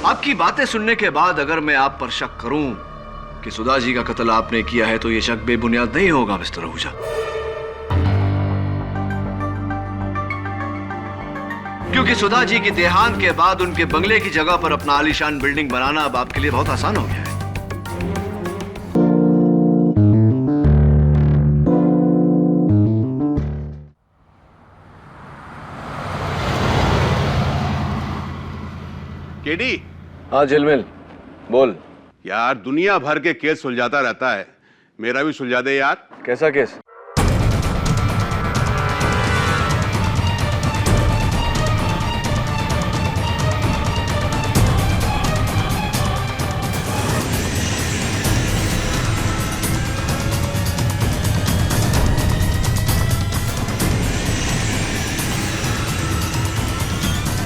आपकी बातें सुनने के बाद अगर मैं आप पर शक करूं कि सुधा जी का कत्ल आपने किया है तो यह शक बेबुनियाद नहीं होगा मिस्टर आहूजा। क्योंकि सुधा जी की देहांत के बाद उनके बंगले की जगह पर अपना आलीशान बिल्डिंग बनाना अब आपके लिए बहुत आसान हो गया है। केडी। हाँ झिलमिल, बोल। यार दुनिया भर के केस सुलझाता रहता है, मेरा भी सुलझा दे यार। कैसा केस?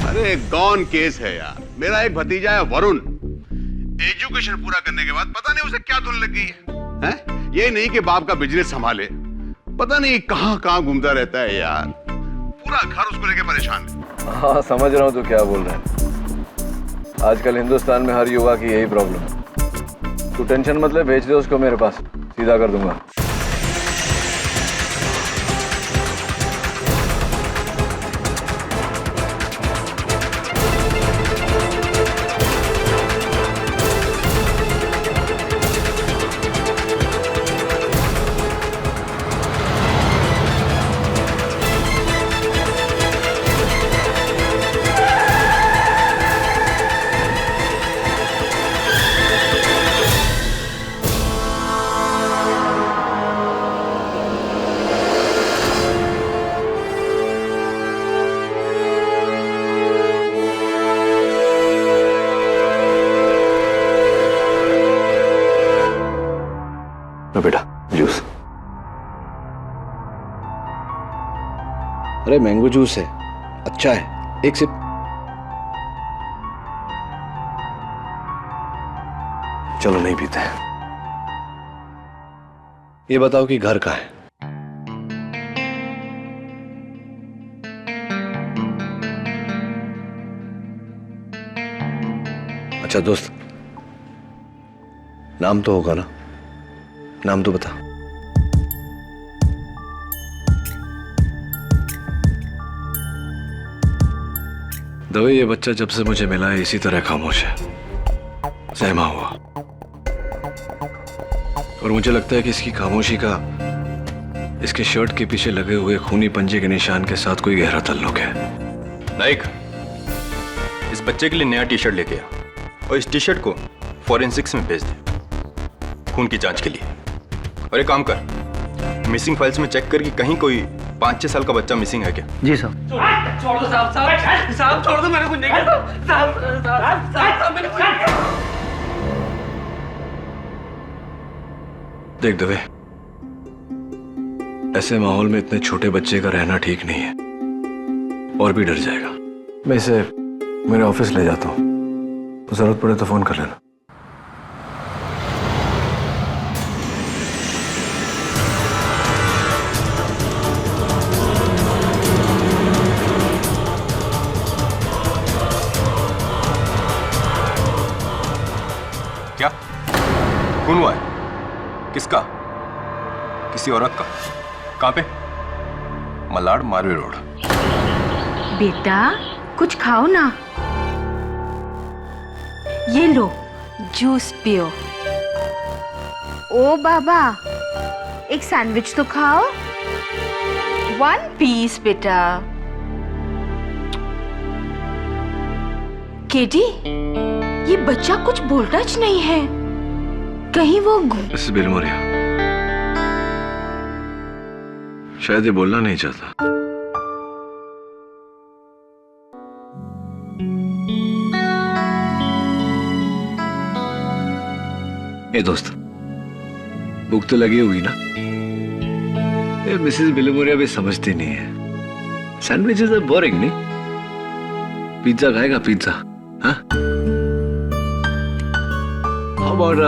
अरे गॉन केस है यार। मेरा एक भतीजा है वरुण, एजुकेशन पूरा करने के बाद पता नहीं उसे क्या धुन लग गई है? ये नहीं कि बाप का बिजनेस संभाले, पता नहीं कहां कहां घूमता रहता है यार। पूरा घर उसको लेके परेशान है। हाँ समझ रहा हूँ तू क्या बोल रहा है। आजकल हिंदुस्तान में हर युवा की यही प्रॉब्लम है। तू टेंशन मत ले, भेज दे उसको मेरे पास, सीधा कर दूंगा। बेटा जूस। अरे मैंगो जूस है, अच्छा है, एक सिप। चलो नहीं पीते। ये बताओ कि घर कहाँ है? अच्छा दोस्त, नाम तो होगा ना? नाम तो बता। दवे, ये बच्चा जब से मुझे मिला है इसी तरह खामोश है, सहमा हुआ। और मुझे लगता है कि इसकी खामोशी का इसके शर्ट के पीछे लगे हुए खूनी पंजे के निशान के साथ कोई गहरा ताल्लुक है। नाइक, इस बच्चे के लिए नया टी शर्ट लेके आ और इस टी शर्ट को फॉरेंसिक्स में भेज दे खून की जांच के लिए। और एक काम कर, मिसिंग फाइल्स में चेक कर कि कहीं कोई 5-6 साल का बच्चा मिसिंग है क्या? जी साहब। छोड़ दो साहब, साहब छोड़ दो, मैंने कुछ नहीं किया साहब, मैंने कुछ नहीं किया। देख दवे, ऐसे माहौल में इतने छोटे बच्चे का रहना ठीक नहीं है, और भी डर जाएगा। मैं इसे मेरे ऑफिस ले जाता हूँ, जरूरत पड़े तो फोन कर लेना। क्या खून हुआ है? किसका? किसी औरत का? कहां पे? मलाड मारवे रोड। बेटा कुछ खाओ ना, ये लो जूस पियो। ओ बाबा, एक सैंडविच तो खाओ, 1 पीस बेटा। केटी, ये बच्चा कुछ बोलता ज नहीं है, कहीं वो मिसेस बिलमोरिया, शायद ये बोलना नहीं चाहता। ए दोस्त, भूख तो लगी हुई ना? ये मिसेस बिलमोरिया भी समझती नहीं है। सैंडविचेस आर बोरिंग नहीं? पिज्जा खाएगा? पिज्जा? हाँ? How about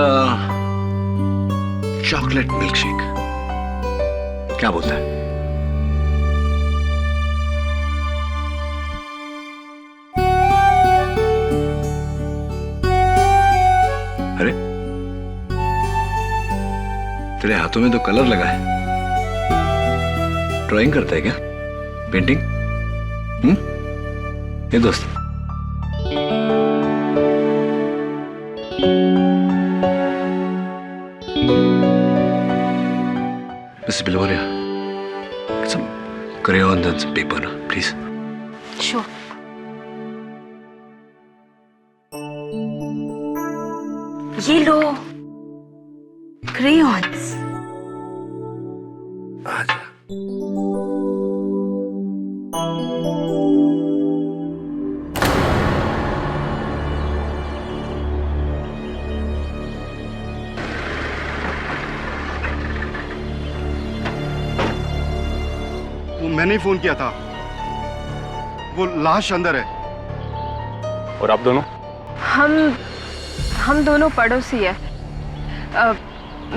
chocolate milkshake? क्या बोलता है? तेरे हाथों में तो कलर लगा है। ड्राइंग करता है क्या? पेंटिंग? ये दोस्त, miss Biloria, some crayons and some paper, ना, please. Sure. ये लो crayons. आजा। वो मैंने ही फोन किया था। वो लाश अंदर है। और आप दोनों? हम दोनों पड़ोसी है।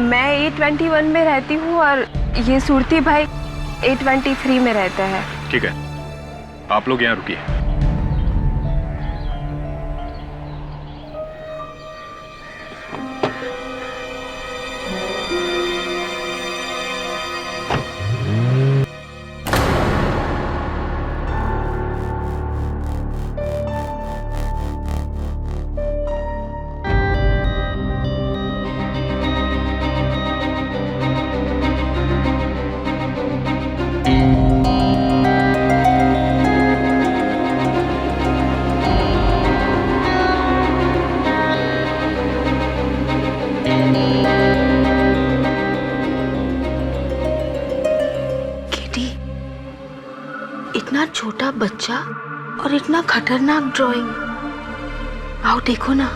मैं A21 में रहती हूँ और ये सूरती भाई A23 में रहता है। ठीक है, आप लोग यहाँ रुकिए। किटी, इतना छोटा बच्चा और इतना खतरनाक ड्राइंग। आओ देखो ना।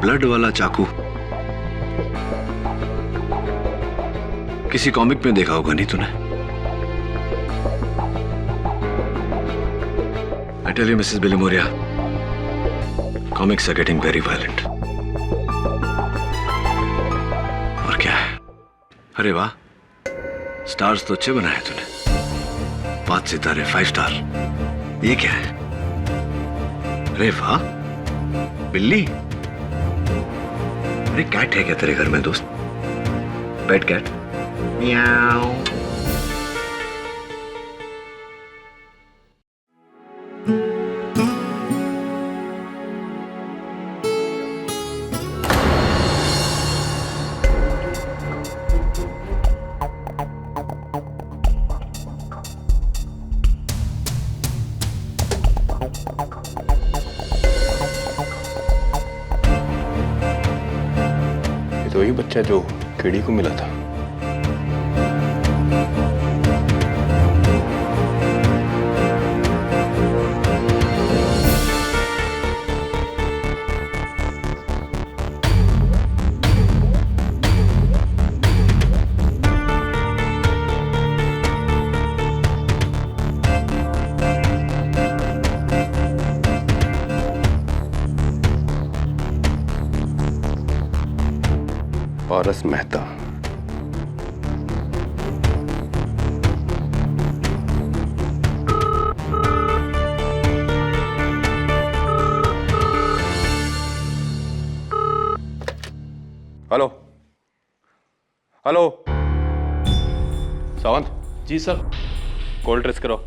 ब्लड वाला चाकू किसी कॉमिक में देखा होगा, नहीं तूने? I tell you, Mrs. Bilimoria, comics are getting very violent. और क्या है? अरे वाह, स्टार्स तो अच्छे बनाए तूने। 5 सितारे, 5 स्टार। ये क्या है? अरे वाह, बिल्ली। अरे कैट है क्या तेरे घर में दोस्त? पेट कैट? म्याऊ। ये तो वही बच्चा जो कीड़ी को मिला था। पारस मेहता। हेलो हेलो, सावंत जी सर। कॉल ट्रेस करो।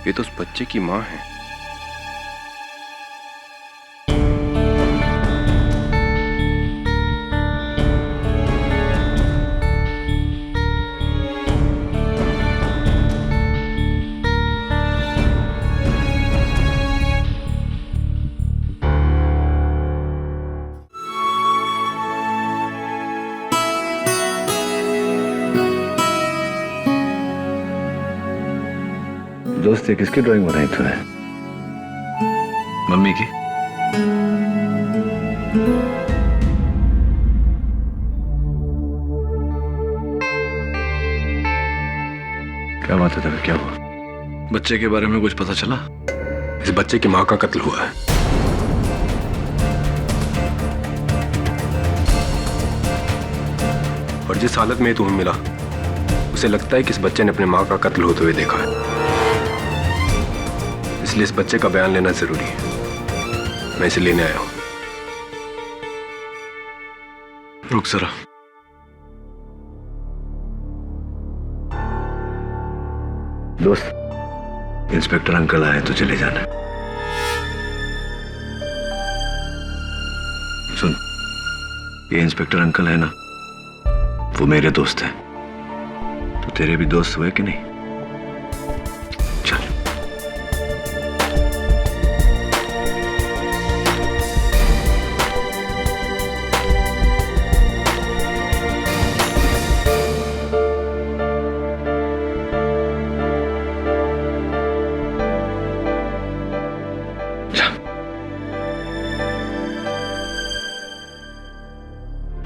ये तो उस बच्चे की माँ है। दोस्त, ये किसकी ड्राइंग बनाई तूने? मम्मी की? क्या बात है तभी, क्या हुआ? बच्चे के बारे में कुछ पता चला? इस बच्चे की माँ का कत्ल हुआ है। और जिस हालत में तुम्हें मिला, उसे लगता है कि इस बच्चे ने अपने माँ का कत्ल होते हुए देखा है। इसलिए इस बच्चे का बयान लेना जरूरी है। मैं इसे लेने आया हूं। रुक जरा। दोस्त, इंस्पेक्टर अंकल आए तो चले जाना। सुन, ये इंस्पेक्टर अंकल है ना, वो मेरे दोस्त हैं। तो तेरे भी दोस्त हुए कि नहीं? चल।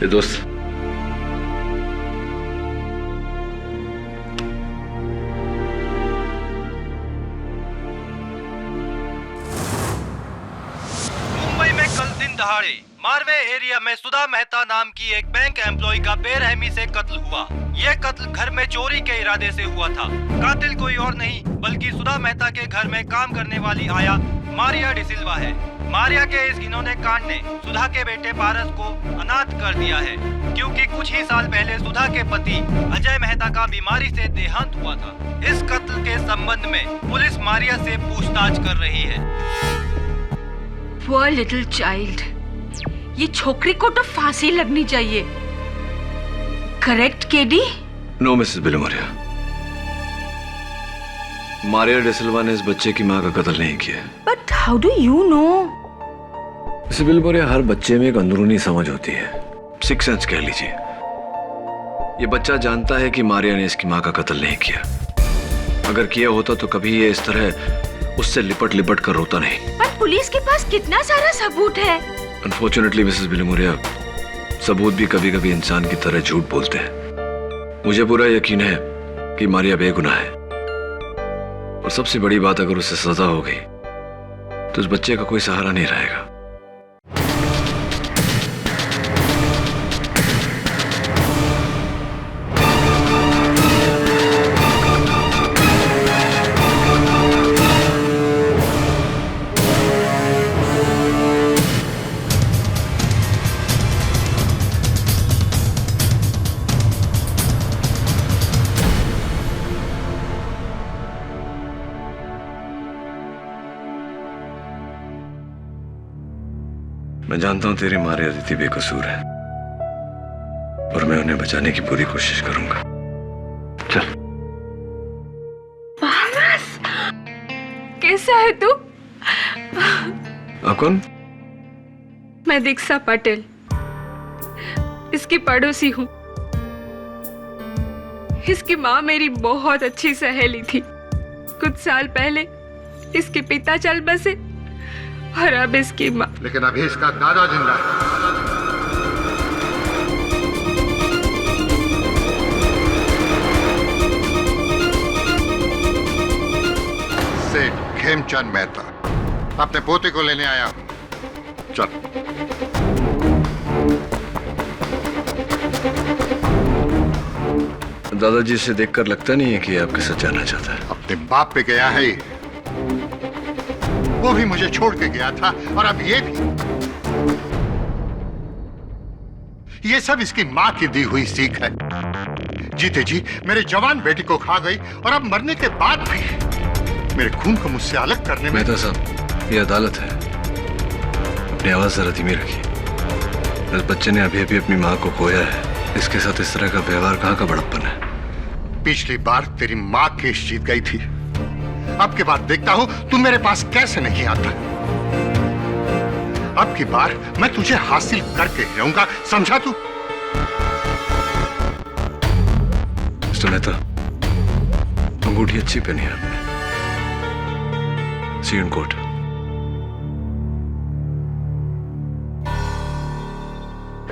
ये दोस्त, मुंबई में कल दिन दहाड़े मारवे एरिया में सुधा मेहता नाम की एक बैंक एम्प्लॉय का बेरहमी से कत्ल हुआ। यह कत्ल घर में चोरी के इरादे से हुआ था। कातिल कोई और नहीं बल्कि सुधा मेहता के घर में काम करने वाली आया मारिया डिसिल्वा है। मारिया के इस घिनौने कांड ने सुधा के बेटे पारस को अनाथ कर दिया है, क्योंकि कुछ ही साल पहले सुधा के पति अजय मेहता का बीमारी से देहांत हुआ था। इस कत्ल के संबंध में पुलिस मारिया से पूछताछ कर रही है। Poor little child, ये छोकरी को तो फांसी लगनी चाहिए। Correct KD? No Mrs Bilumaria, Maria D'Silva ने इस बच्चे की मां का कत्ल नहीं किया। But how do you know? Mrs Bilumaria, हर बच्चे में एक अंदरूनी समझ होती है, सिक्स सेंस कह लीजिए। ये बच्चा जानता है कि मारिया ने इसकी मां का कत्ल नहीं किया। अगर किया होता तो कभी ये इस तरह उससे लिपट लिपट कर रोता नहीं। पर पुलिस के पास कितना सारा सबूत है। अनफॉर्चुनेटली मिसेस बिलुमरिया, सबूत भी कभी कभी इंसान की तरह झूठ बोलते हैं। मुझे पूरा यकीन है कि मारिया बेगुनाह है, और सबसे बड़ी बात, अगर उसे सजा हो गई तो उस बच्चे का कोई सहारा नहीं रहेगा। मैं जानता हूं तेरी मारिया अदिति बेकसूर है, और मैं उन्हें बचाने की पूरी कोशिश करूंगा। चल। पारस, कैसा है तू? आप कौन? मैं दीक्षा पटेल, इसकी पड़ोसी हूँ। इसकी माँ मेरी बहुत अच्छी सहेली थी। कुछ साल पहले इसके पिता चल बसे और अब इसकी माँ। लेकिन अभी इसका दादा जिंदा है। सेठ खेमचंद मेहता, अपने पोते को लेने आया हूं। चल। दादाजी से देखकर लगता नहीं है कि आपके साथ जाना चाहता है। अपने बाप पे गया है, वो भी मुझे छोड़ के गया था, और अब ये भी। ये सब इसकी माँ की दी हुई सीख है। जीते जी मेरे जवान बेटी को खा गई, और अब मरने के बाद भी मेरे खून को मुझसे अलग करने में। मेहता साहब, ये अदालत है, अपनी आवाज जरा धीमी रखिए। इस बच्चे ने अभी अभी अपनी माँ को खोया है, इसके साथ इस तरह का व्यवहार कहाँ का बड़प्पन है? पिछली बार तेरी माँ केस जीत गई थी, अब की बार देखता हूं तू मेरे पास कैसे नहीं आता। अब की बार मैं तुझे हासिल करके रहूंगा, समझा तू? मिस्टर मेहता, अंगूठी अच्छी पहनी है आपने, सी यू इन कोर्ट।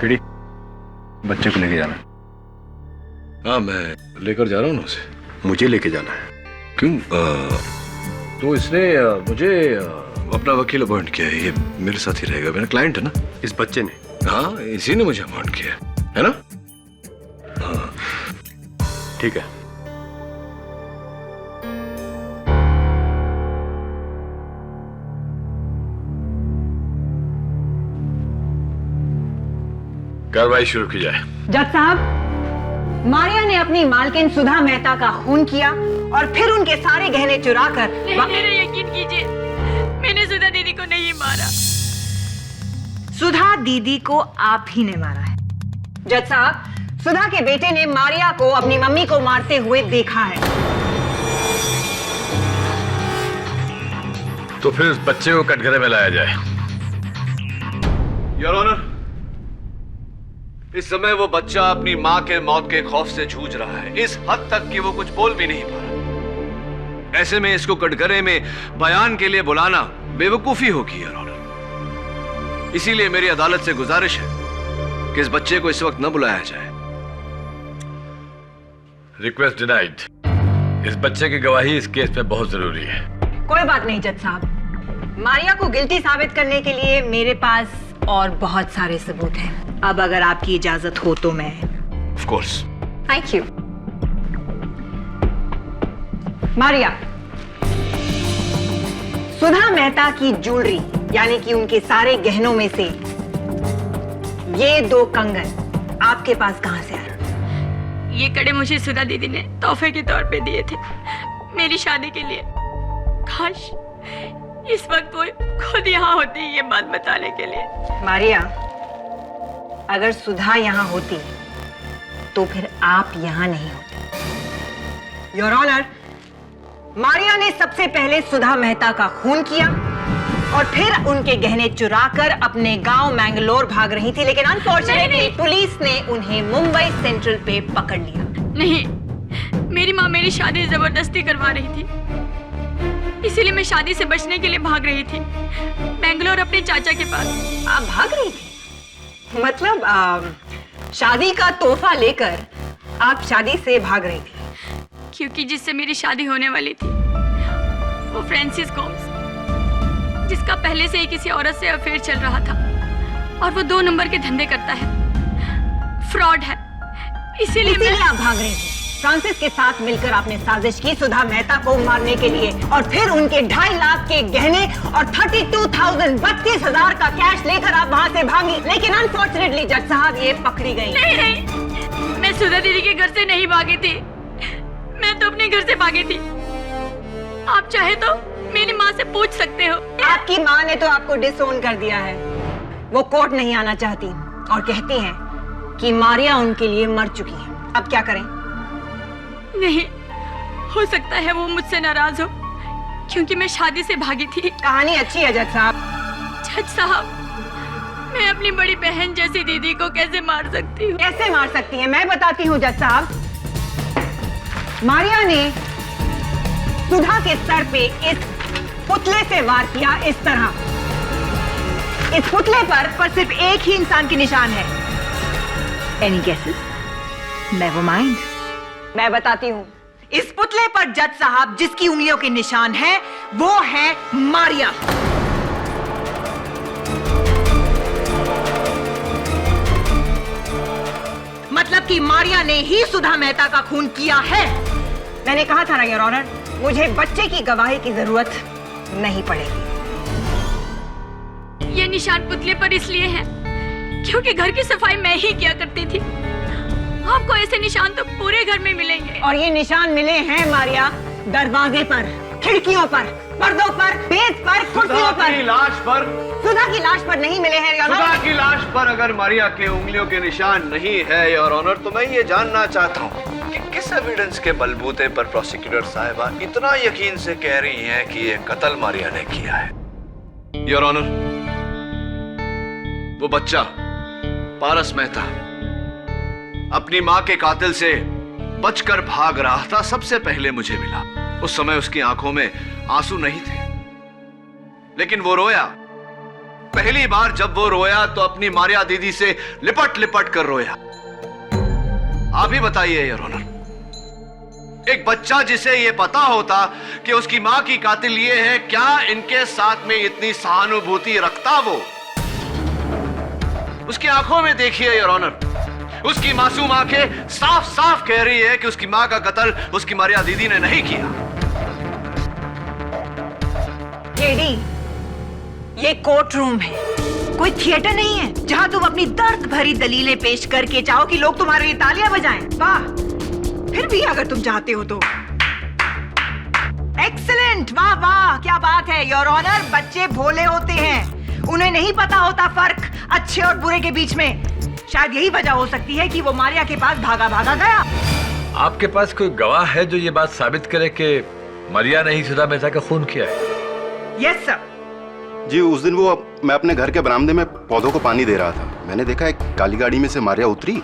खिड़ी, बच्चे को लेके जाना। हाँ, मैं लेकर जा रहा हूँ ना उसे। मुझे लेके जाना है। क्यों? तो इसने मुझे अपना वकील अपॉइंट किया है। ये मेरे साथ ही रहेगा, मेरा क्लाइंट है ना। इस बच्चे ने? हाँ, इसी ने मुझे अपॉइंट किया है ना। हाँ ठीक है। कार्रवाई शुरू की जाए। जज साहब, मारिया ने अपनी मालकिन सुधा मेहता का खून किया और फिर उनके सारे गहने चुराकर। मेरा यकीन कीजिए, मैंने सुधा दीदी को नहीं मारा। सुधा दीदी को आप ही ने मारा है। जज साहब, सुधा के बेटे ने मारिया को अपनी मम्मी को मारते हुए देखा है। तो फिर उस बच्चे को कटघरे में लाया जाए। योर ऑनर, इस समय वो बच्चा अपनी मां के मौत के खौफ से जूझ रहा है, इस हद तक कि वो कुछ बोल भी नहीं पा रहा। ऐसे में इसको कटघरे में बयान के लिए बुलाना बेवकूफी होगी योर ऑनर। इसीलिए मेरी अदालत से गुजारिश है कि इस बच्चे को इस वक्त न बुलाया जाए। Request denied. इस बच्चे की गवाही इस केस में बहुत जरूरी है। कोई बात नहीं जज साहब, मारिया को गिल्टी साबित करने के लिए मेरे पास और बहुत सारे सबूत हैं। अब अगर आपकी इजाजत हो तो मैं। Of course. Thank you. Maria, Sudha Mehta की ज्वेलरी यानी कि उनके सारे गहनों में से ये 2 कंगन आपके पास कहां से आए? ये कड़े मुझे सुधा दीदी ने तोहफे के तौर पे दिए थे मेरी शादी के लिए। काश इस वक्त वो खुद यहाँ होती ये बात बताने के लिए। मारिया, अगर सुधा यहाँ होती तो फिर आप यहाँ नहीं होते। योर ऑनर, मारिया ने सबसे पहले सुधा मेहता का खून किया और फिर उनके गहने चुराकर अपने गांव मैंगलोर भाग रही थी, लेकिन अनफॉर्चुनेटली पुलिस ने उन्हें मुंबई सेंट्रल पे पकड़ लिया। नहीं, मेरी माँ मेरी शादी जबरदस्ती करवा रही थी, इसीलिए मैं शादी से बचने के लिए भाग रही थी बेंगलोर अपने चाचा के पास। आप भाग रही थी? मतलब शादी का तोहफा लेकर आप शादी से भाग रही थी? क्योंकि जिससे मेरी शादी होने वाली थी वो फ्रांसिस गोम्स, जिसका पहले से ही किसी औरत से अफेयर चल रहा था और वो 2 नंबर के धंधे करता है, फ्रॉड है। इसीलिए आप भाग रही थी। फ्रांसिस के साथ मिलकर आपने साजिश की सुधा मेहता को मारने के लिए और फिर उनके 2.5 लाख के गहने और 32,000 का कैश लेकर आप वहां से भागी, लेकिन अनफॉर्चुनेटली जज साहब ये पकड़ी गई। नहीं, मैं सुधा दीदी के घर से नहीं भागी थी, मैं तो अपने घर से भागी थी। आप चाहे तो मेरी माँ से पूछ सकते हो। आपकी माँ ने तो आपको डिसोन कर दिया है। वो कोर्ट नहीं आना चाहती और कहती हैं कि मारिया उनके लिए मर चुकी है। अब क्या करें? नहीं, हो सकता है वो मुझसे नाराज हो क्योंकि मैं शादी से भागी थी। कहानी अच्छी है जज साहब। जज साहब, मैं अपनी बड़ी बहन जैसी दीदी को कैसे मार सकती हूँ? कैसे मार सकती हैं? मैं बताती हूँ जज साहब। मारिया ने सुधा के सर पे इस पुतले से वार किया, इस तरह। इस पुतले पर सिर्फ एक ही इंसान के निशान है। Any guesses? नेवर माइंड, मैं बताती हूँ। इस पुतले पर जज साहब जिसकी उंगलियों के निशान है वो है मारिया। मतलब कि मारिया ने ही सुधा मेहता का खून किया है। मैंने कहा था ना योर ऑनर, मुझे बच्चे की गवाही की जरूरत नहीं पड़ेगी। ये निशान पुतले पर इसलिए है क्योंकि घर की सफाई मैं ही किया करती थी। आपको ऐसे निशान तो पूरे घर में मिलेंगे। और ये निशान मिले हैं मारिया दरवाजे पर, खिड़कियों पर, पर्दों पर, मेज पर, कुर्सियों पर। लाश पर? सुधा की लाश पर नहीं मिले हैं योर ऑनर। सुधा की लाश पर अगर मारिया के उंगलियों के निशान नहीं है योर ऑनर, तो मैं ये जानना चाहता हूँ कि किस एविडेंस के बलबूते पर प्रोसिक्यूटर साहिबा इतना यकीन से कह रही हैं कि ये कत्ल मारिया ने किया है। योर ऑनर, वो बच्चा पारस मेहता अपनी मां के कातिल से बचकर भाग रहा था, सबसे पहले मुझे मिला। उस समय उसकी आंखों में आंसू नहीं थे, लेकिन वो रोया। पहली बार जब वो रोया तो अपनी मारिया दीदी से लिपट लिपट कर रोया। आप ही बताइए योर ऑनर, एक बच्चा जिसे ये पता होता कि उसकी मां की कातिल ये है, क्या इनके साथ में इतनी सहानुभूति रखता? वो उसकी आंखों में देखिए योर ऑनर, उसकी मासूम आंखें साफ साफ कह रही है कि उसकी मां का कत्ल उसकी मारिया दीदी ने नहीं किया। जेडी, ये कोर्ट रूम है, कोई थिएटर नहीं है जहां तुम अपनी दर्द भरी दलीलें पेश करके चाहो कि लोग तुम्हारे लिए तालियां बजाएं। वाह, फिर भी अगर तुम चाहते हो तो। एक्सीलेंट, वाह वाह, क्या बात है योर ऑनर। बच्चे भोले होते हैं, उन्हें नहीं पता होता फर्क अच्छे और बुरे के बीच में। शायद यही वजह हो सकती है कि वो मारिया के पास भागा भागा गया। आपके पास कोई गवाह है जो ये बात साबित करे कि मारिया ने ही सुधा मेहता का खून किया है? Yes sir. जी, उस दिन मैं अपने घर के बरामदे में पौधों को पानी दे रहा था। मैंने देखा एक काली गाड़ी में से मारिया उतरी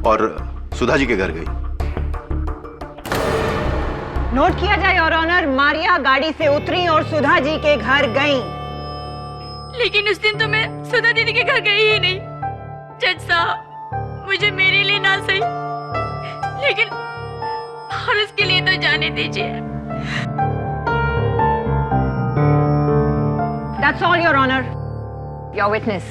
और सुधा जी के घर गई। नोट किया जाए योर ऑनर, मारिया गाड़ी से उतरी और सुधा जी के घर गई। लेकिन उस दिन तो मैं सुधा दीदी के घर गई ही नहीं। जज साहब, मुझे मेरे लिए ना सही, लेकिन और उसके लिए तो जाने दीजिए। That's all, Your Honor. Your witness.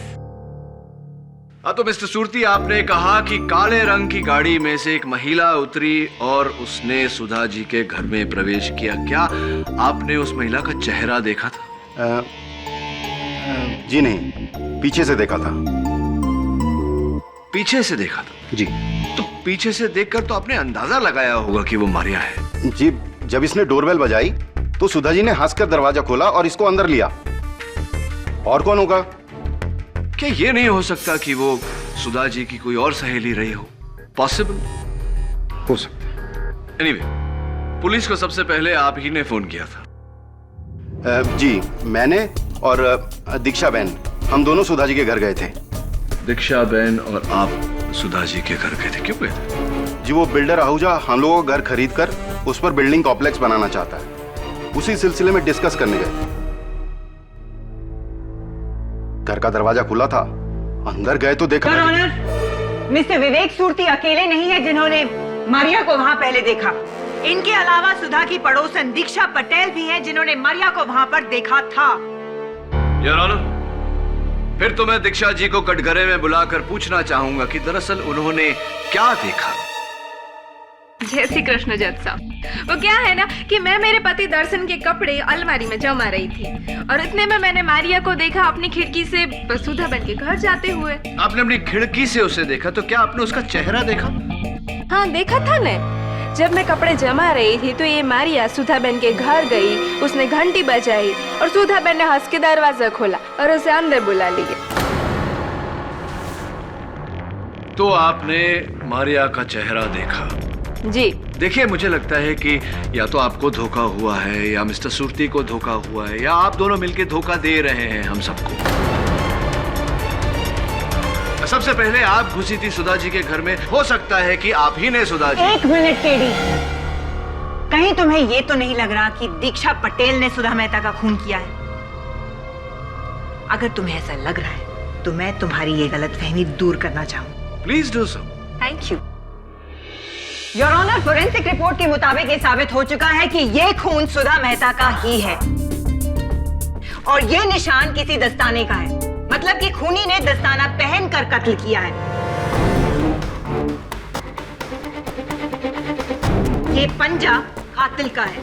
हाँ, तो मिस्टर सूरती, आपने कहा कि काले रंग की गाड़ी में से एक महिला उतरी और उसने सुधा जी के घर में प्रवेश किया। क्या आपने उस महिला का चेहरा देखा था? जी नहीं, पीछे से देखा था। पीछे से देखा था? जी। तो पीछे से देखकर तो आपने अंदाजा लगाया होगा कि वो मारिया है। जी, जब इसने डोरबेल बजाई तो सुधा जी ने हंसकर दरवाजा खोला और इसको अंदर लिया। और कौन होगा? क्या ये नहीं हो सकता कि वो सुधा जी की कोई और सहेली रही हो? पॉसिबल हो सकता। एनीवे, पुलिस को सबसे पहले आप ही ने फोन किया था। जी, मैंने और दीक्षा बहन, हम दोनों सुधा जी के घर गए थे। दीक्षा बहन और आप सुधा जी के घर गए थे? क्यों गए थे? जी, वो बिल्डर आहूजा हम लोगों का घर खरीद कर उस पर बिल्डिंग कॉम्प्लेक्स बनाना चाहता है। उसी सिलसिले में डिस्कस करने गए। घर का दरवाजा खुला था, अंदर गए तो देखा। योर ऑनर, मिस्टर विवेक सूरती अकेले नहीं है जिन्होंने मारिया को वहां पहले देखा। इनके अलावा सुधा की पड़ोसन दीक्षा पटेल भी हैं जिन्होंने मारिया को वहां पर देखा था। योर ऑनर, फिर तो मैं दीक्षा जी को कटघरे में बुलाकर पूछना चाहूंगा कि दरअसल उन्होंने क्या देखा। जय श्री कृष्ण जज साहब। वो क्या है ना कि मैं मेरे पति दर्शन के कपड़े अलमारी में जमा रही थी और इतने में मैंने मारिया को देखा अपनी खिड़की से सुधा बहन के घर जाते हुए। आपने अपनी खिड़की से उसे देखा, तो क्या आपने उसका चेहरा देखा? हाँ, देखा था न। जब मैं कपड़े जमा रही थी तो ये मारिया सुधा बहन के घर गई, उसने घंटी बजाई और सुधा बहन ने हंस के दरवाजा खोला और उसे अंदर बुला लिया। तो आपने मारिया का चेहरा देखा? जी। देखिए, मुझे लगता है कि या तो आपको धोखा हुआ है या मिस्टर सूरती को धोखा हुआ है या आप दोनों मिलकर धोखा दे रहे हैं हम सबको। सबसे पहले आप घुसी थी सुधा जी के घर में, हो सकता है कि आप ही ने सुधा जी। एक मिनट केडी, कहीं तुम्हें ये तो नहीं लग रहा कि दीक्षा पटेल ने सुधा मेहता का खून किया है? अगर तुम्हें ऐसा लग रहा है तो मैं तुम्हारी ये गलतफहमी दूर करना चाहूँ। Please do so. Thank you. Your honour, forensic report के मुताबिक ये साबित हो चुका है कि ये खून सुधा मेहता का ही है और ये निशान किसी दस्ताने का है। मतलब कि खूनी ने दस्ताना पहनकर कत्ल किया है। ये पंजा कातिल का है।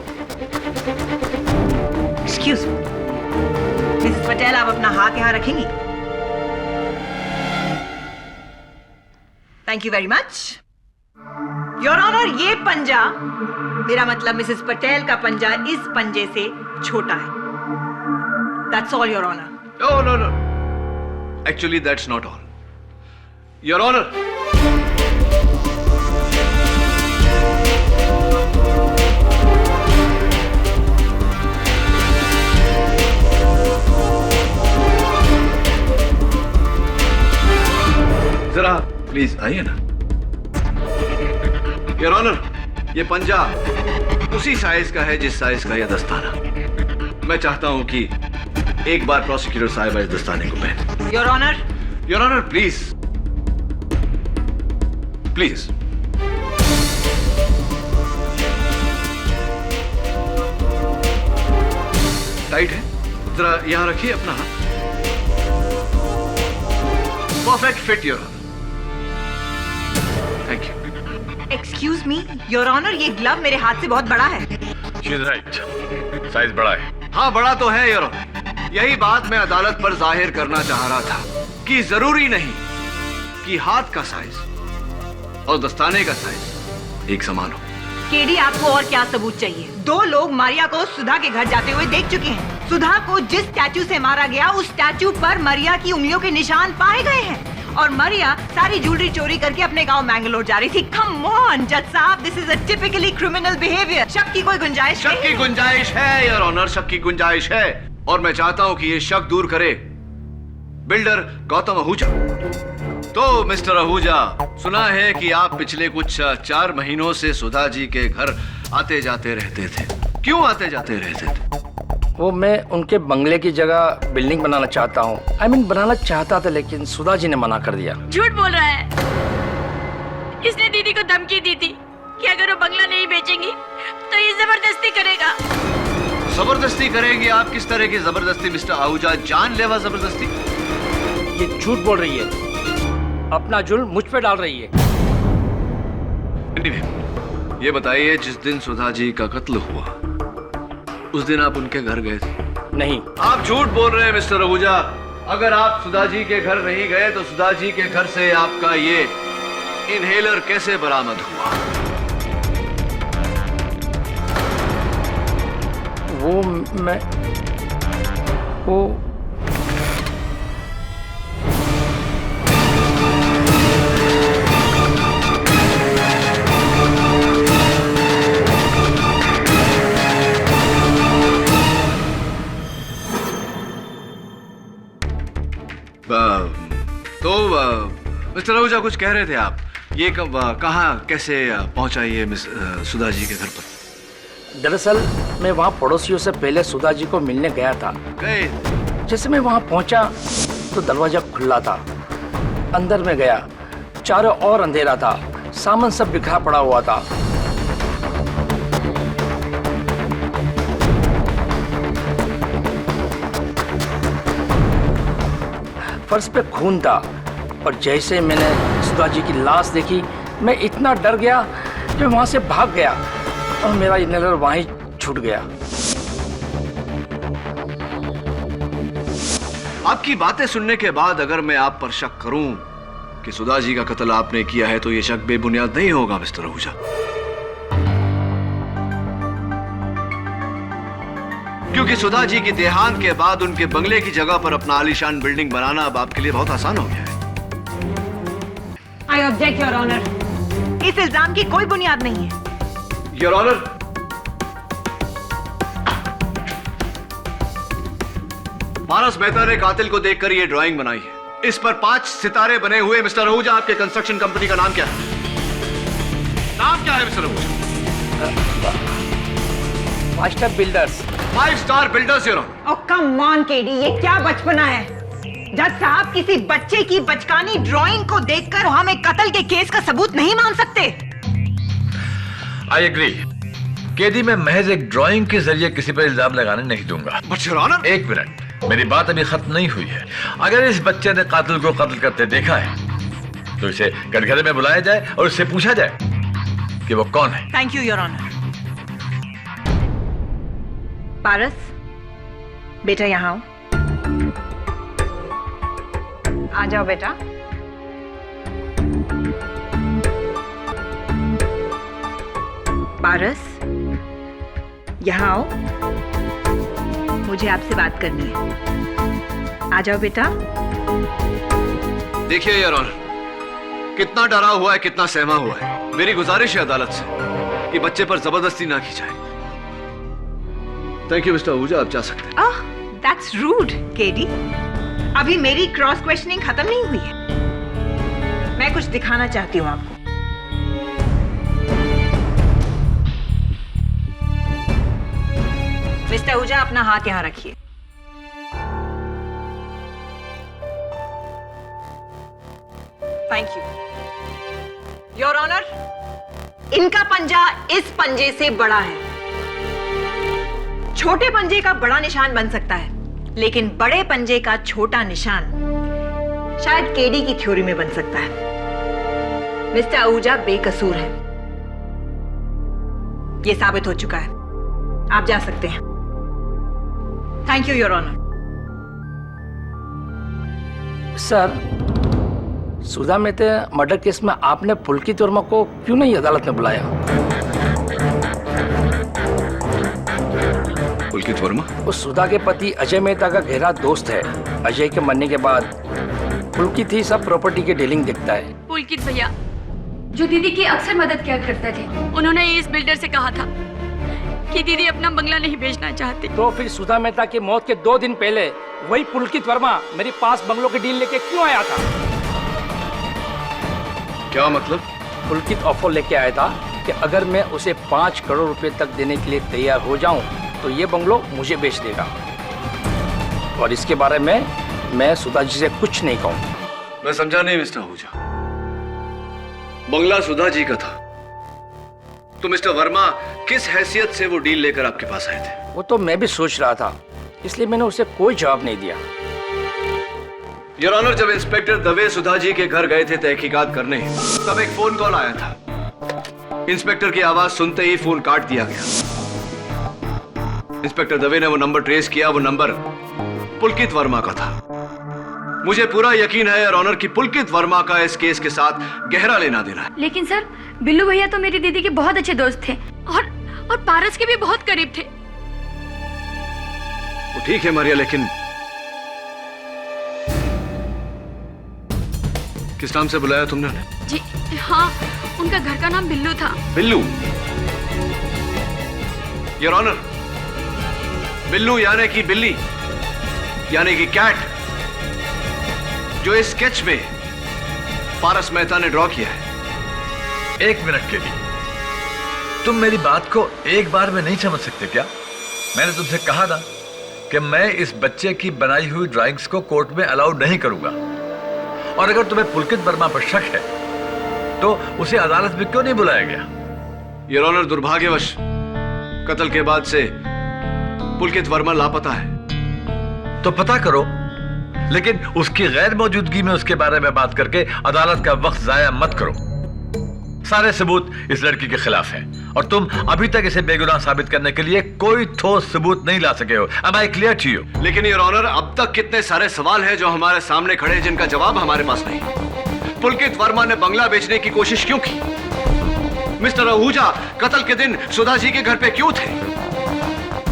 एक्सक्यूज मी, मिसेस पटेल, आप अपना हाथ यहां रखेंगी? Thank you very much. Your honour, ये पंजा, मेरा मतलब मिसेस पटेल का पंजा, इस पंजे से छोटा है। That's all, Your Honor. No, no, no. Actually, that's not all. Your Honor. जरा प्लीज आइए ना। योर ऑनर, ये पंजा उसी साइज का है जिस साइज का यह दस्ताना। मैं चाहता हूं कि एक बार प्रोसिक्यूटर साहिबा इस दस्ताने को पहने। Your honour. Your honour please please. Tight है, जरा यहां रखिए अपना हाथ। Perfect fit your honour. Thank you. Excuse me your honour, ये ग्लव मेरे हाथ से बहुत बड़ा है। शी इज राइट, साइज बड़ा है। हाँ बड़ा तो है योर ऑनर। यही बात मैं अदालत पर जाहिर करना चाह रहा था कि जरूरी नहीं कि हाथ का साइज और दस्ताने का साइज एक समान हो। केडी, आपको और क्या सबूत चाहिए? 2 लोग मारिया को सुधा के घर जाते हुए देख चुके हैं। सुधा को जिस स्टैचू से मारा गया उस स्टैचू पर मारिया की उंगलियों के निशान पाए गए हैं और मारिया सारी ज्वेलरी चोरी करके अपने गांव मैंगलोर जा रही थी। कम ऑन जज साहब, this is a typically criminal behaviour. शक की कोई गुंजाइश शक की गुंजाइश है योर ऑनर, शक की गुंजाइश है और मैं चाहता हूं कि ये शक दूर करे बिल्डर गौतम आहूजा। तो मिस्टर आहूजा, सुना है कि आप पिछले कुछ 4 महीनों से सुधा जी के घर आते जाते रहते थे। क्यों आते जाते रहते थे? वो मैं उनके बंगले की जगह बिल्डिंग बनाना चाहता हूँ। I mean, बनाना चाहता था लेकिन सुधा जी ने मना कर दिया। झूठ बोल रहा है। इसने दीदी को धमकी दी थी कि अगर वो बंगला नहीं बेचेंगी तो ये जबरदस्ती करेगा। जबरदस्ती करेंगे? आप किस तरह की जबरदस्ती मिस्टर आहूजा? जानलेवा जबरदस्ती? ये झूठ बोल रही है, अपना जुल्म मुझ पे डाल रही है। ये बताइए, जिस दिन सुधा जी का कत्ल हुआ उस दिन आप उनके घर गए थे? नहीं। आप झूठ बोल रहे हैं मिस्टर आहूजा। अगर आप सुधा जी के घर नहीं गए तो सुधा जी के घर से आपका ये इनहेलर कैसे बरामद हुआ? वो तो मिस्टर आहूजा कुछ कह रहे थे आप। ये कब कहाँ कैसे पहुंचा ये मिस सुधा जी के घर पर? दरअसल मैं वहाँ पड़ोसियों से पहले सुधा जी को मिलने गया था। गए? जैसे मैं वहाँ पहुँचा तो दरवाजा खुला था। अंदर में गया, चारों ओर अंधेरा था, सामान सब बिखरा पड़ा हुआ था। फर्श पे खून था और जैसे मैंने सुधा जी की लाश देखी मैं इतना डर गया कि वहां से भाग गया और मेरा इनहेलर वहीं छूट गया। आपकी बातें सुनने के बाद अगर मैं आप पर शक करूं कि सुधा जी का कत्ल आपने किया है तो ये शक बेबुनियाद नहीं होगा मिस्टर आहूजा। क्योंकि सुधा जी की देहांत के बाद उनके बंगले की जगह पर अपना आलीशान बिल्डिंग बनाना अब आपके लिए बहुत आसान हो गया है। I object your honour. इस इल्जाम की कोई बुनियाद नहीं है। योर ऑनर, पारस मेहता ने कातिल को देखकर ये ड्राइंग बनाई है। इस पर 5 सितारे बने हुए। मिस्टर आहूजा, आपके कंस्ट्रक्शन कंपनी का नाम क्या है? नाम क्या है mister Ahuja? 5 star builders. 5 star builders your honour. Oh come on KD, ये क्या बचपना है? जज साहब, किसी बच्चे की बचकानी ड्राइंग को देखकर हम एक कत्ल के केस का सबूत नहीं मान सकते। I agree. केडी, मैं महज एक ड्राइंग के जरिए किसी पर इल्जाम लगाने नहीं दूंगा। बट योर ऑनर, एक मिनट, मेरी बात अभी खत्म नहीं हुई है। अगर इस बच्चे ने कातिल को कत्ल करते देखा है तो इसे कटघरे में बुलाया जाए और उससे पूछा जाए कि वो कौन है। Thank you your honour. Paras, बेटा यहाँ आओ। आ जाओ बेटा। पारस, यहाँ आओ, मुझे आपसे बात करनी है। आ जाओ बेटा। देखिए योर ऑनर, कितना डरा हुआ है, कितना सहमा हुआ है। मेरी गुजारिश है अदालत से कि बच्चे पर जबरदस्ती ना की जाए। थैंक यू मिस्टर आहूजा, आप जा सकते हैं। ओह, दैट्स रूड केडी। अभी मेरी क्रॉस क्वेश्चनिंग खत्म नहीं हुई है। मैं कुछ दिखाना चाहती हूँ आपको। मिस्टर आहूजा, अपना हाथ यहाँ रखिए। थैंक यू योर ऑनर, इनका पंजा इस पंजे से बड़ा है। छोटे पंजे का बड़ा निशान बन सकता है, लेकिन बड़े पंजे का छोटा निशान शायद केडी की थ्योरी में बन सकता है। मिस्टर आहूजा बेकसूर है, यह साबित हो चुका है। आप जा सकते हैं। Thank you your honour. Sir, Sudha Mehta murder case में आपने पुलकित वर्मा को क्यों नहीं अदालत में बुलाया? पुलकित वर्मा? वो सुधा के पति अजय मेहता का गहरा दोस्त है। अजय के मरने के बाद पुलकित ही सब प्रॉपर्टी के डीलिंग देखता है। पुलकित भैया जो दीदी की अक्सर मदद किया करते थे। उन्होंने इस बिल्डर से कहा था कि दीदी अपना बंगला नहीं बेचना चाहती। तो फिर सुधा मेहता की मौत के 2 दिन पहले वही पुलकित वर्मा मेरे पास बंगलों की डील लेके क्यों आया था? क्या मतलब? पुलकित ऑफर लेके आया था कि अगर मैं उसे 5 करोड़ रुपए तक देने के लिए तैयार हो जाऊं तो ये बंगलो मुझे बेच देगा, और इसके बारे में मैं सुधा जी से कुछ नहीं कहूंगा। मैं समझा नहीं मिस्टर आहूजा। बंगला सुधा जी का था, तो मिस्टर वर्मा किस हैसियत से वो डील लेकर आपके पास आए थे? वो तो मैं भी सोच रहा था, इसलिए मैंने उसे कोई जवाब नहीं दिया। योर ऑनर, जब इंस्पेक्टर दवे सुधा जी के घर गए थे तहकीकात करने, तब एक फोन कॉल आया था। इंस्पेक्टर की आवाज सुनते ही फोन काट दिया गया। इंस्पेक्टर दवे ने वो नंबर ट्रेस किया। वो नंबर पुलकित वर्मा का था। मुझे पूरा यकीन है योर ऑनर कि पुलकित वर्मा का इस केस के साथ गहरा लेना देना है। लेकिन सर, बिल्लू भैया तो मेरी दीदी के बहुत अच्छे दोस्त थे और पारस के भी बहुत करीब थे। वो ठीक है मारिया, लेकिन किस नाम से बुलाया तुमने उन्हें? जी हाँ, उनका घर का नाम बिल्लू था। बिल्लू? योर ऑनर, बिल्लू यानी कि बिल्ली, यानी कि कैट, जो इस स्केच में पारस मेहता ने ड्रॉ किया है। एक मिनट के लिए तुम मेरी बात को एक बार में नहीं समझ सकते क्या? मैंने तुमसे कहा था कि मैं इस बच्चे की बनाई हुई ड्राइंग्स को कोर्ट में अलाउड नहीं करूंगा, और अगर तुम्हें पुलकित वर्मा पर शक है तो उसे अदालत में क्यों नहीं बुलाया गया? योर ऑनर, दुर्भाग्यवश कत्ल के बाद से पुलकित वर्मा लापता है। तो पता करो, लेकिन उसकी गैर मौजूदगी में उसके बारे में बात करके अदालत का वक्त जाया मत करो। सारे सबूत इस लड़की के खिलाफ हैं और तुम अभी तक इसे बेगुनाह साबित करने के लिए कोई ठोस सबूत नहीं ला सके हो। Am I clear to you? लेकिन योर ऑनर, अब तक कितने सारे सवाल हैं जो हमारे सामने खड़े हैं जिनका जवाब हमारे पास नहीं। पुलकित वर्मा ने बंगला बेचने की कोशिश क्यों की? मिस्टर आहूजा कत्ल के दिन सुधा जी के घर पे क्यों थे?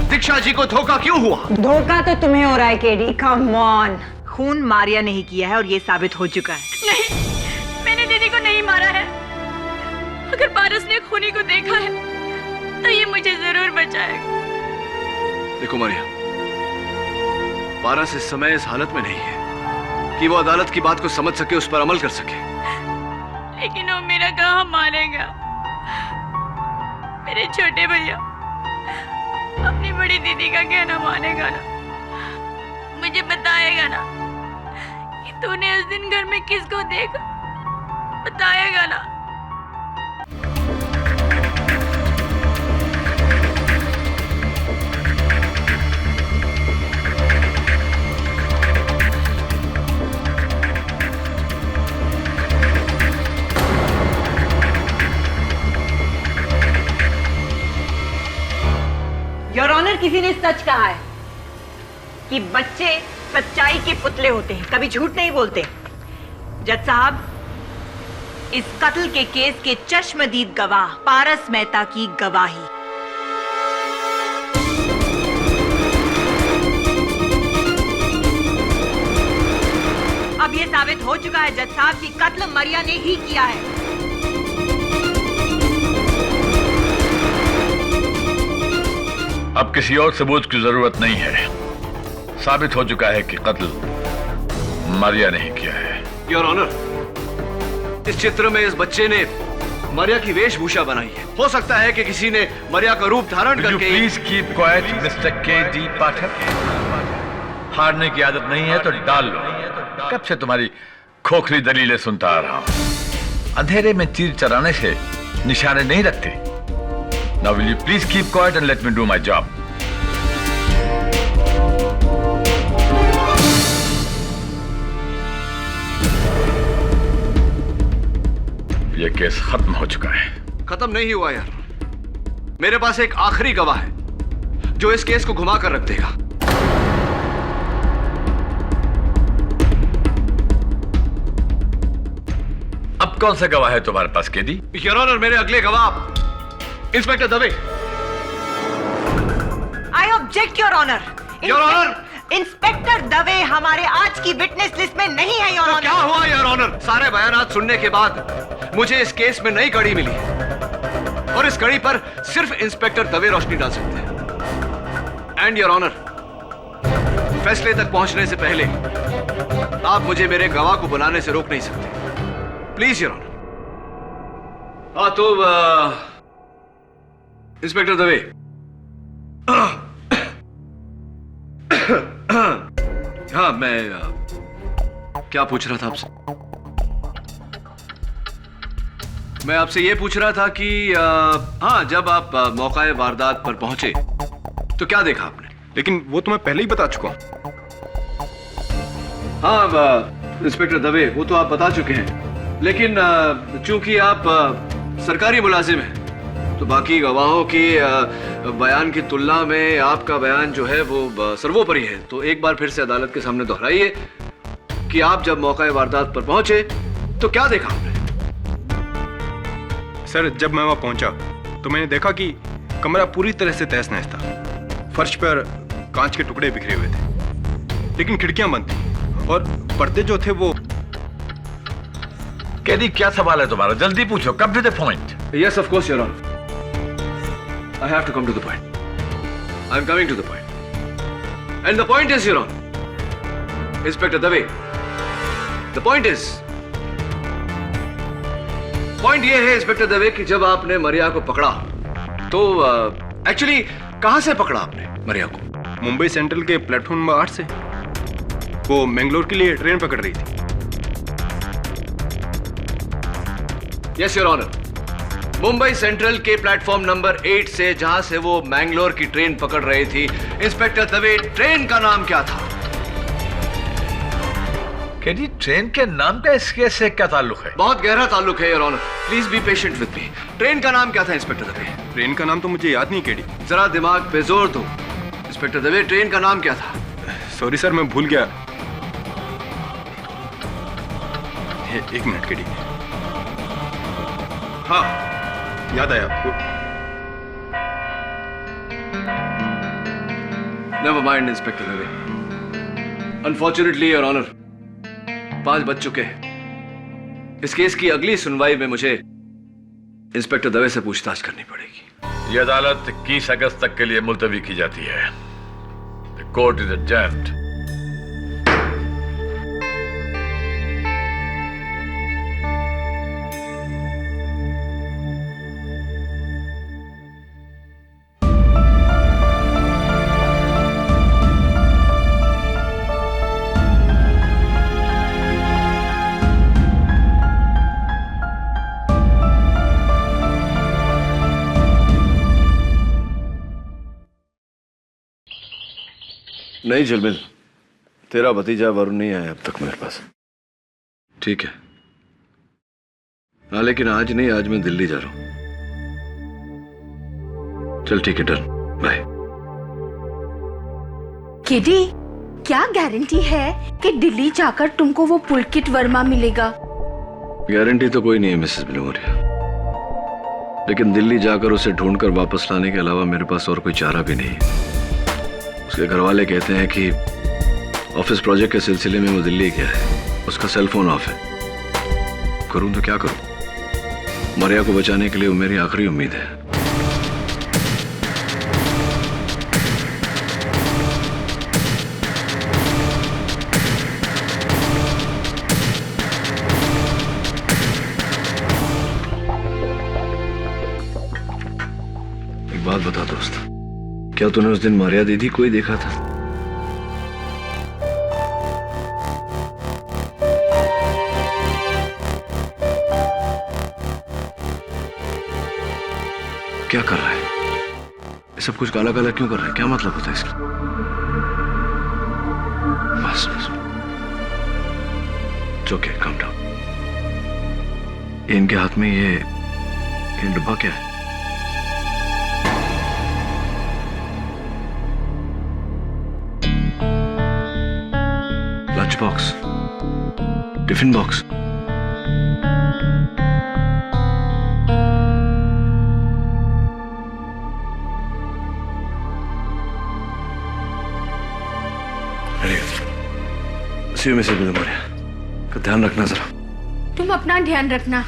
दीक्षा जी को धोखा क्यों हुआ? धोखा तो तुम्हें हो रहा है केडी, कम ऑन। खून मारिया नहीं किया है और ये साबित हो चुका है। नहीं, मैंने दीदी को नहीं मारा है। अगर पारस ने खूनी को देखा है तो ये मुझे जरूर बचाएगा। देखो मारिया, पारस इस समय इस हालत में नहीं है कि वो अदालत की बात को समझ सके, उस पर अमल कर सके। लेकिन वो मेरा कहाँ मानेगा? मेरे छोटे भैया अपनी बड़ी दीदी का कहना मानेगा ना? मुझे बताएगा ना कि तूने उस दिन घर में किसको देखा? बताएगा ना? योर ऑनर, किसी ने सच कहा है कि बच्चे सच्चाई के पुतले होते हैं, कभी झूठ नहीं बोलते। जज साहब, इस कत्ल के केस के चश्मदीद गवाह पारस मेहता की गवाही। अब यह साबित हो चुका है जज साहब कि कत्ल मारिया ने ही किया है। अब किसी और सबूत की जरूरत नहीं है। साबित हो चुका है कि कत्ल मारिया ने ही किया है। योर ऑनर, इस चित्र में इस बच्चे ने मारिया की वेशभूषा बनाई है। हो सकता है कि किसी ने मारिया का रूप धारण करके। Please keep quiet mister KD. Pathak. हारने की आदत नहीं है तो डाल लो। कब से तुम्हारी खोखली दलीलें सुनता आ रहा हूं। अंधेरे में तीर चलाने से निशाने नहीं रखते। Now will you please keep quiet and let me do my job. ये केस खत्म हो चुका है। खत्म नहीं हुआ यार, मेरे पास एक आखिरी गवाह है जो इस केस को घुमा कर रख देगा। अब कौन सा गवाह है तुम्हारे पास केदी? योर ऑनर, मेरे अगले गवाह inspector Dave. I object your honour. Your honour, inspector Dave हमारे आज की विटनेस लिस्ट में नहीं है योर ऑनर। क्या हुआ योर ऑनर? सारे बयानात सुनने के बाद मुझे इस केस में नई कड़ी मिली है और इस कड़ी पर सिर्फ इंस्पेक्टर दवे रोशनी डाल सकते हैं। एंड योर ऑनर, फैसले तक पहुंचने से पहले आप मुझे मेरे गवाह को बनाने से रोक नहीं सकते। Please your honour. हाँ तो इंस्पेक्टर दवे, हाँ मैं क्या पूछ रहा था आपसे? मैं आपसे ये पूछ रहा था कि हाँ, जब आप मौका वारदात पर पहुंचे तो क्या देखा आपने? लेकिन वो तो मैं पहले ही बता चुका हूं। हाँ इंस्पेक्टर दवे, वो तो आप बता चुके हैं, लेकिन चूंकि आप सरकारी मुलाजिम हैं तो बाकी गवाहों के बयान की तुलना में आपका बयान जो है वो सर्वोपरि है। तो एक बार फिर से अदालत के सामने दोहराइए कि आप जब मौका वारदात पर पहुंचे तो क्या देखा आपने? सर, जब मैं वहां पहुंचा तो मैंने देखा कि कमरा पूरी तरह से तहस नहस था। फर्श पर कांच के टुकड़े बिखरे हुए थे, लेकिन खिड़कियां बंद थी और पर्दे जो थे वो। केदी, क्या सवाल है तुम्हारा? जल्दी पूछो, come to the point. Yes of course your honour, I have to come to the point. I'm coming to the point. And the point is, Your Honor, Inspector Dave, the point is, point ये है inspector Dave कि जब आपने मरिया को पकड़ा तो actually कहां से पकड़ा आपने मरिया को? मुंबई सेंट्रल के प्लेटफॉर्म नंबर 8 से। वो मैंगलोर के लिए ट्रेन पकड़ रही थी। Yes your honour, Mumbai central के प्लेटफॉर्म नंबर 8 से, जहां से वो मैंगलोर की ट्रेन पकड़ रही थी। इंस्पेक्टर दवे, ट्रेन का नाम क्या था? केदी, ट्रेन के नाम का इस केस से क्या ताल्लुक है? बहुत गहरा ताल्लुक है your honour, please be patient with me. Train का नाम क्या था इंस्पेक्टर दवे? ट्रेन का नाम तो मुझे याद नहीं केडी। जरा दिमाग पे जोर दो इंस्पेक्टर दवे, ट्रेन का नाम क्या था? सॉरी सर, मैं भूल गया। एक मिनट केडी। हाँ, याद आया आपको। Never mind inspector Dave, unfortunately your honour 5 बज चुके हैं। इस केस की अगली सुनवाई में मुझे इंस्पेक्टर दवे से पूछताछ करनी पड़ेगी। यह अदालत 21 अगस्त तक के लिए मुलतवी की जाती है। The court is adjourned. नहीं झलमिल, तेरा भतीजा वरुण नहीं आया अब तक मेरे पास। ठीक है, हाँ लेकिन आज नहीं, आज मैं दिल्ली जा रहा हूं। चल ठीक है, डन, बाय। केडी, क्या गारंटी है कि दिल्ली जाकर तुमको वो पुलकित वर्मा मिलेगा? गारंटी तो कोई नहीं है मिसेस बिलोमोरिया, लेकिन दिल्ली जाकर उसे ढूंढकर वापस लाने के अलावा मेरे पास और कोई चारा भी नहीं है। उसके घर वाले कहते हैं कि ऑफिस प्रोजेक्ट के सिलसिले में वो दिल्ली गया है, उसका सेल फोन ऑफ है। करूं तो क्या करूं? मरिया को बचाने के लिए वो मेरी आखिरी उम्मीद है। एक बात बता दोस्त, क्या तूने उस दिन मारिया दीदी को ही देखा था? क्या कर रहा है? ये सब कुछ काला काला क्यों कर रहा है? क्या मतलब होता है इसका? बस बस, ओके, काम डाउन। इनके हाथ में ये डब्बा क्या है? Lunch box, tiffin box. See you Mrs Bilimoria, का ध्यान रखना जरा। तुम अपना ध्यान रखना।